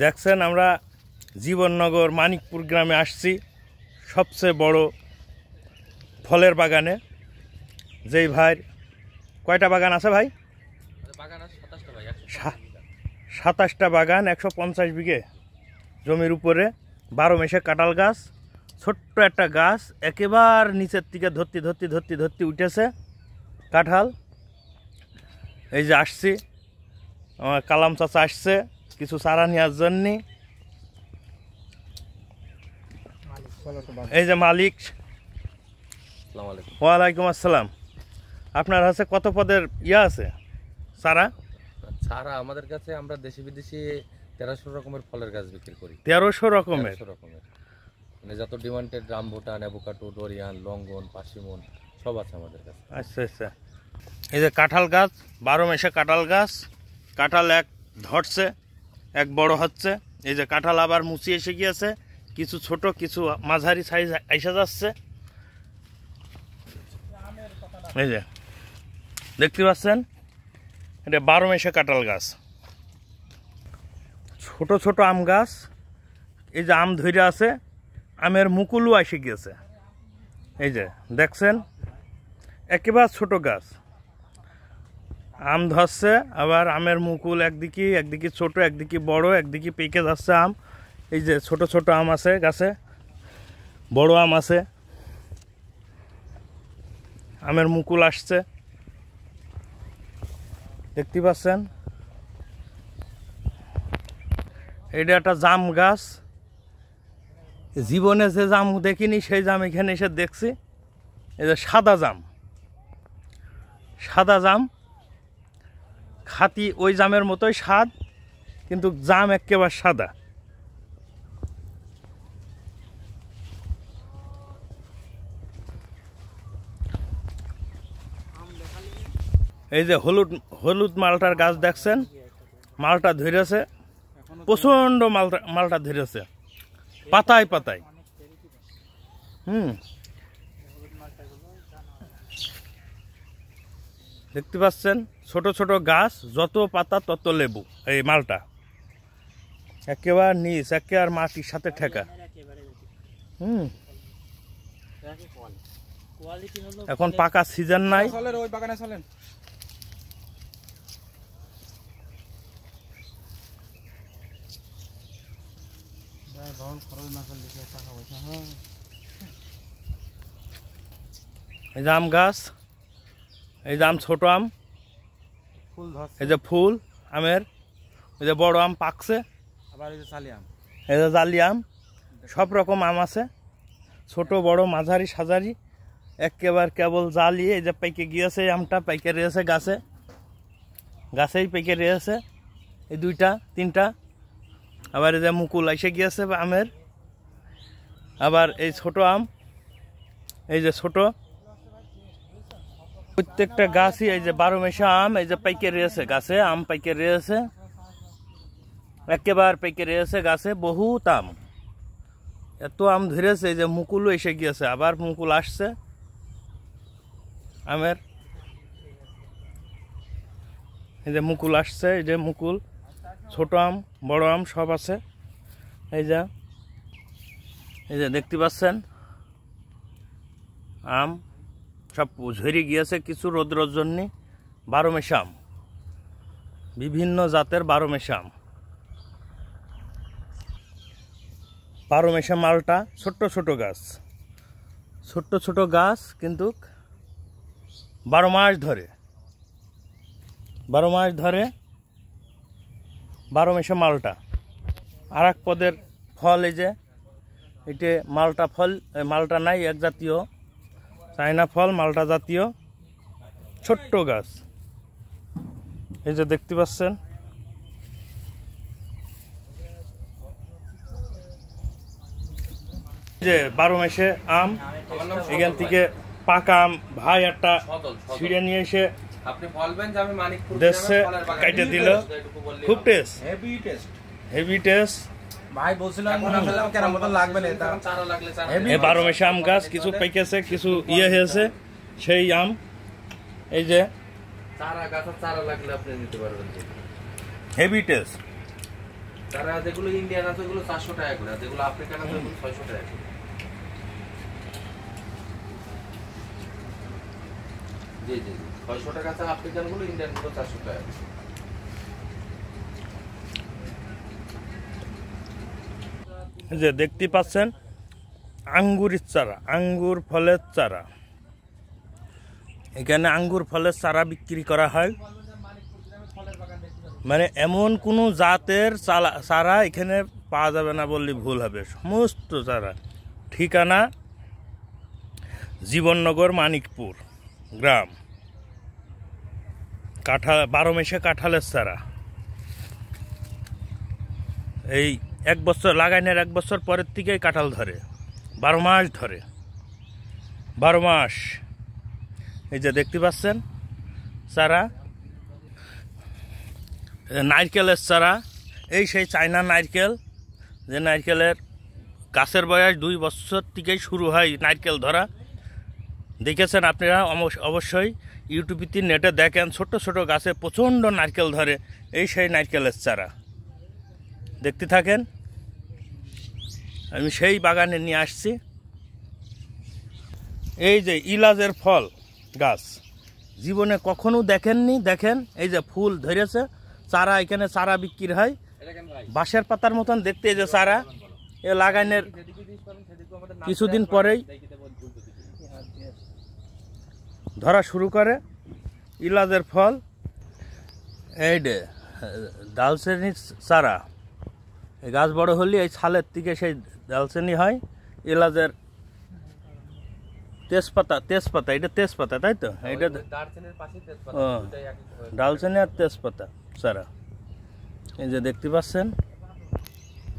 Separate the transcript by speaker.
Speaker 1: দেখছেন আমরা জীবননগর মানিকপুর গ্রামে আসছি সবচেয়ে বড় ফলের বাগানে। যেই ভাইয়ের কয়টা বাগান আছে ভাই? 27টা বাগান, 150 বিঘে জমির উপরে 12 মেশে কাঁঠাল গাছ। ছোট্ট একটা গাছ, একেবারে নিচের থেকে ধরতে উঠেছে কাঁঠাল। এই যে আসছি, আমার কালাম চাচা আসছে কিছু চারা নেওয়ার জন্যে। এই যে মালিক। ওয়ালাইকুম আসসালাম। আপনার কাছে কত পদের আছে চারা?
Speaker 2: চারা আমাদের কাছে আমরা দেশি বিদেশি 1300 রকমের ফলের গাছ বিক্রি করি।
Speaker 1: 1300 রকমের
Speaker 2: মানে যত demanded rambutan, avocado, Dorian, longan, persimmon সব আছে আমাদের কাছে।
Speaker 1: আচ্ছা আচ্ছা। এই যে কাঁঠাল গাছ, 12 মেশে কাঁঠাল গাছ। কাঁঠাল এক ধরছে, এক বড় হচ্ছে। এই যে কাঁঠাল আবার মুচি এসে গিয়েছে, কিছু ছোট কিছু মাঝারি সাইজ এসে যাচ্ছে। এই যে দেখতে পাচ্ছেন, এটা 12 মেশে কাঁঠাল গাছ। ছোট ছোট আম গাছ। এই যে আম ধরে আছে, আমের মুকুলও এসে গিয়েছে। এই যে দেখছেন, একেবারে ছোট গাছ, আম ধরছে। আবার আমের মুকুল একদিকে ছোট, একদিকে বড়, একদিকে পেকে যাচ্ছে আম। এই যে ছোট ছোট আম আছে গাছে, বড় আম আছে, আমের মুকুল আসছে দেখতে পাচ্ছেন। এটা একটা জাম গাছ। জীবনে যে জাম দেখিনি সেই জাম এখানে এসে দেখছি। এই যে সাদা জাম, খাতি ওই জামের মতোই স্বাদ, কিন্তু জাম একেবারে সাদা। এই যে হলুদ মালটার গাছ দেখছেন, মালটা ধরেছে, প্রচন্ড মালটা ধরেছে পাতায়। দেখতে পাচ্ছেন, ছোট ছোট গাছ, যত পাতা তত লেবু। এই মালটা একেবারে নিচ, একেবারে মাটির সাথে ঠেকা। এখন পাকা সিজন নাই। এই যে আম গাছ, এই যে আম, ছোট আম, এই যে ফুল আমের, এই যে বড় আম পাকছে, এই যে জালি আম, সব রকম আম আছে, ছোট বড় মাঝারি সাজারি, একেবারে কেবল জালি। এই যে পেকে গিয়েছে, আমটা পেকে রয়েছে গাছেই পেকে রয়েছে, এই 2টা 3টা। আবার এই যে মুকুল এসে গিয়েছে আমের। আবার এই ছোট আম, এই যে ছোট, প্রত্যেকটা গাছই এই যে 12 মেশা আম। এই যে পেকে রয়েছে গাছে, আম পেকে রয়েছে, একেবারে পেকে রয়েছে গাছে, বহুত আম, এত আম ধরেছে। এই যে মুকুলও এসে গিয়েছে, আবার মুকুল আসছে আমের। এই যে মুকুল আসছে, এই যে মুকুল, ছোট আম বড় আম সব আছে। এই যে দেখতে পাচ্ছেন, আম সব ঝরে গিয়েছে, কিছু রোদ্রের জন্য। 12 মেশা আম, বিভিন্ন জাতের 12 মেশা আম। 12 মেশা মালটা, ছোট্ট ছোট গাছ, কিন্তু 12 মাস ধরে 12 মেশা মালটা। আর এক পদের ফল, এই যে এটা মালটা ফল, মালটা নাই, এক জাতীয় চায়না ফল, মালটা জাতীয় ছোট্ট গাছ। এই যে দেখতে পাচ্ছেন, যে 12 মেশে আম। এখান থেকে পাকা আম ভাই একটা ছিঁড়ে নিয়ে এসে দেশে কাটে দিল। খুব টেস্ট, হেভি টেস্ট ভাই। বলছিলাম 12 মেশে আম গাছ, কিছু পেকেছে, কিছু হয়েছে সেই আম। এই যে হেভি টেস্ট।
Speaker 2: তারা যেগুলো ইন্ডিয়ান আছে ওগুলো 400 টাকা করে, আর যেগুলো আফ্রিকান আছে ওগুলো 600 টাকা করে। জি জি 600 টাকা আছে আফ্রিকান গুলো, ইন্ডিয়ান গুলো 400 টাকা।
Speaker 1: এই যে দেখতে পাচ্ছেন আঙ্গুরের চারা, আঙ্গুর ফলের চারা। এখানে আঙ্গুর ফলের চারা বিক্রি করা হয়, মানে এমন কোনো জাতের চারা এখানে পাওয়া যাবে না বললে ভুল হবে, সমস্ত চারা। ঠিকানা জীবননগর মানিকপুর গ্রাম। কাঁঠাল 12 মাসে কাঁঠালের চারা। এই 1 বছর লাগাইনের 1 বছর পরের থেকেই কাঁঠাল ধরে, 12 মাস ধরে, 12 মাস। এই যে দেখতে পাচ্ছেন চারা, নারকেলের চারা। এই সেই চায়না নারকেল, যে নারকেলের গাছের বয়স 2 বছর থেকেই শুরু হয় নারকেল ধরা। দেখেছেন আপনারা অবশ্যই, ইউটিউবে নেটে দেখেন, ছোট ছোট গাছে প্রচণ্ড নারকেল ধরে। এই সেই নারকেলের চারা দেখতে থাকেন। আমি সেই বাগানে নিয়ে আসছি। এই যে ইলাজের ফল গাছ, জীবনে কখনো দেখেননি, দেখেন এই যে ফুল ধরেছে। চারা, এখানে চারা বিক্রি হয়, বাঁশের পাতার মতন দেখতে। এই যে চারা এ লাগাইনের কিছুদিন পরেই ধরা শুরু করে ইলাজের ফল। এই যে দালচেনির চারা, এই গাছ বড় হলে এই ছালের থেকে সেই দালচেনি হয়। ইলাজের তেজপাতা, তেজপাতা, এটা তেজপাতা তাই তো? এটা দালচেনি আর তেজপাতা চারা। এই যে দেখতে পাচ্ছেন।